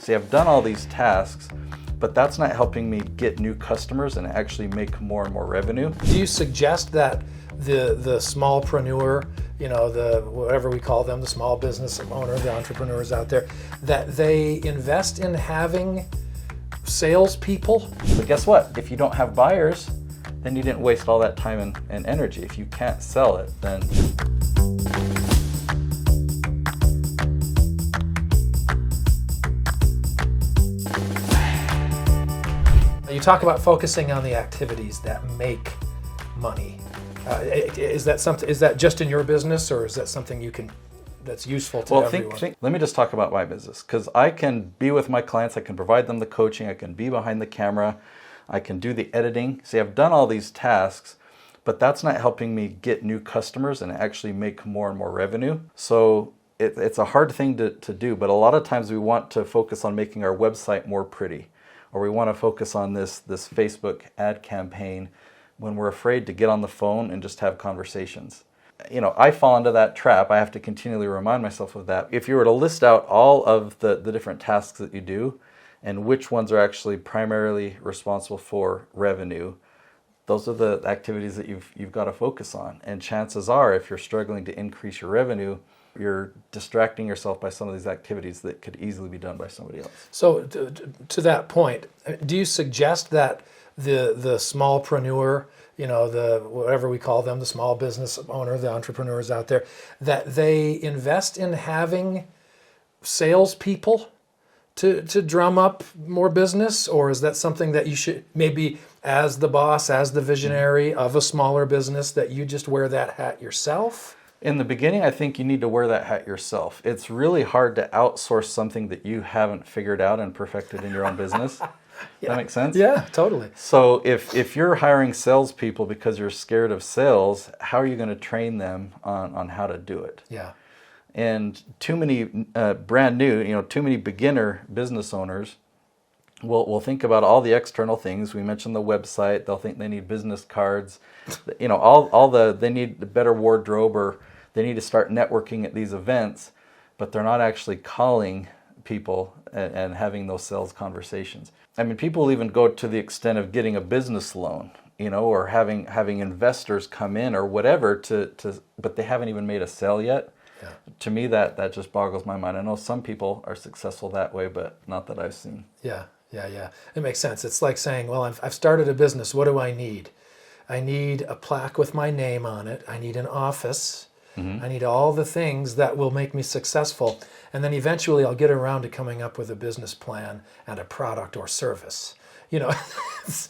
See, I've done all these tasks, but that's not helping me get new customers and actually make more and more revenue. Do you suggest that the smallpreneur, the whatever we call them, the small business owner, the entrepreneurs out there, that they invest in having salespeople? But guess what? If you don't have buyers, then you didn't waste all that time and energy. If you can't sell it, then... You talk about focusing on the activities that make money. Is that just in your business, or is that something that's useful to everyone? Let me just talk about my business, because I can be with my clients, I can provide them the coaching, I can be behind the camera, I can do the editing. See, I've done all these tasks, but that's not helping me get new customers and actually make more and more revenue. So it's a hard thing to do, but a lot of times we want to focus on making our website more pretty, or we want to focus on this Facebook ad campaign when we're afraid to get on the phone and just have conversations. I fall into that trap. I have to continually remind myself of that. If you were to list out all of the different tasks that you do and which ones are actually primarily responsible for revenue, those are the activities that you've got to focus on. And chances are, if you're struggling to increase your revenue, you're distracting yourself by some of these activities that could easily be done by somebody else. So to that point, do you suggest that the smallpreneur, the whatever we call them, the small business owner, the entrepreneurs out there, that they invest in having salespeople to drum up more business? Or is that something that you should, maybe as the boss, as the visionary of a smaller business, that you just wear that hat yourself? In the beginning, I think you need to wear that hat yourself. It's really hard to outsource something that you haven't figured out and perfected in your own business. Yeah. That makes sense? Yeah, totally. So if you're hiring salespeople because you're scared of sales, how are you going to train them on how to do it? Yeah. And too many brand new, too many beginner business owners will think about all the external things. We mentioned the website. They'll think they need business cards, they need a better wardrobe, or they need to start networking at these events, but they're not actually calling people and having those sales conversations. I mean, people will even go to the extent of getting a business loan, or having investors come in or whatever but they haven't even made a sale yet. Yeah. To me, that just boggles my mind. I know some people are successful that way, but not that I've seen. Yeah. It makes sense. It's like saying, well, I've started a business. What do I need? I need a plaque with my name on it. I need an office. Mm-hmm. I need all the things that will make me successful. And then eventually I'll get around to coming up with a business plan and a product or service. It's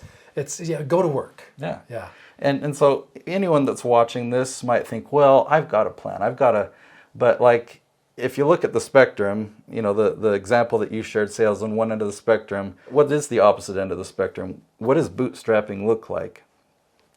go to work. Yeah. Yeah. And so anyone that's watching this might think, well, I've got a plan. But like, if you look at the spectrum, the example that you shared, sales on one end of the spectrum, what is the opposite end of the spectrum? What does bootstrapping look like?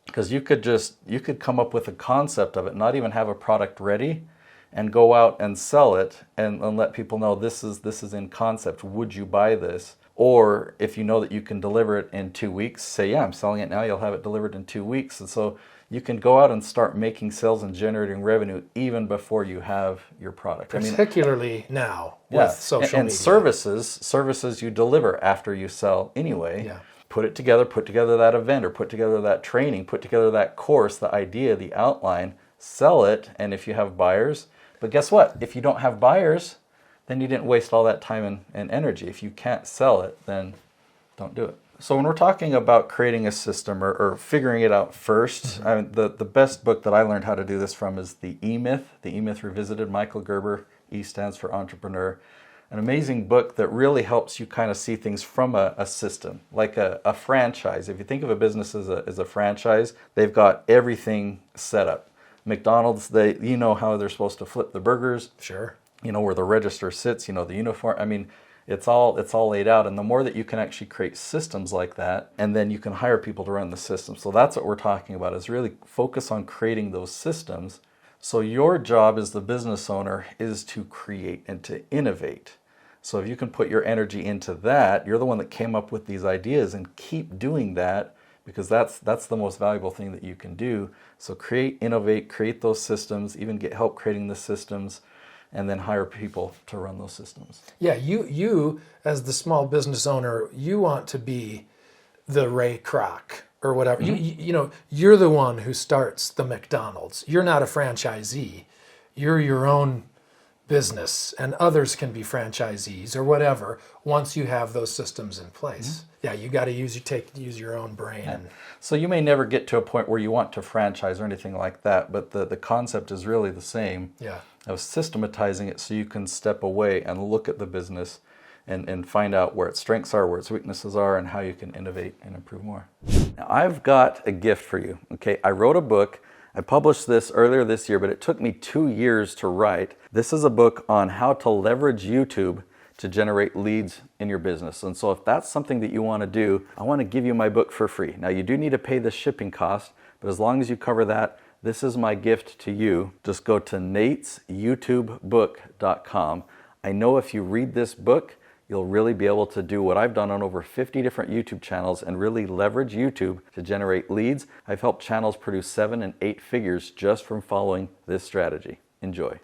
Because you could come up with a concept of it, not even have a product ready, and go out and sell it and let people know this is in concept. Would you buy this? Or if you know that you can deliver it in 2 weeks, say, yeah, I'm selling it now, you'll have it delivered in 2 weeks. And so you can go out and start making sales and generating revenue even before you have your product. Particularly now with social and media. Services you deliver after you sell anyway. Yeah. Put together that event, or put together that training, put together that course, the idea, the outline, sell it, and if you have buyers. But guess what? If you don't have buyers, then you didn't waste all that time and energy. If you can't sell it, then don't do it. So when we're talking about creating a system or figuring it out first, mm-hmm. The best book that I learned how to do this from is The E-Myth Revisited, Michael Gerber. E stands for entrepreneur. An amazing book that really helps you kind of see things from a system, like a franchise. If you think of a business as a franchise, they've got everything set up. McDonald's, how they're supposed to flip the burgers. Sure. Where the register sits, the uniform. I mean, it's all laid out. And the more that you can actually create systems like that, and then you can hire people to run the system. So that's what we're talking about, is really focus on creating those systems. So your job as the business owner is to create and to innovate. So if you can put your energy into that, you're the one that came up with these ideas, and keep doing that, because that's the most valuable thing that you can do. So create, innovate, create those systems, even get help creating the systems, and then hire people to run those systems. Yeah, you as the small business owner, you want to be the Ray Kroc or whatever. You know, you're the one who starts the McDonald's. You're not a franchisee. You're your own business, and others can be franchisees or whatever once you have those systems in place. Yeah, you got to use your own brain. Yeah. So you may never get to a point where you want to franchise or anything like that, but the concept is really the same. Yeah. Of systematizing it so you can step away and look at the business and find out where its strengths are, where its weaknesses are, and how you can innovate and improve more. Now, I've got a gift for you. Okay, I wrote a book. I published this earlier this year, but it took me 2 years to write. This is a book on how to leverage YouTube to generate leads in your business. And so if that's something that you want to do, I want to give you my book for free. Now, you do need to pay the shipping cost, but as long as you cover that, this is my gift to you. Just go to natesyoutubebook.com. I know if you read this book, you'll really be able to do what I've done on over 50 different YouTube channels and really leverage YouTube to generate leads. I've helped channels produce 7 and 8 figures just from following this strategy. Enjoy.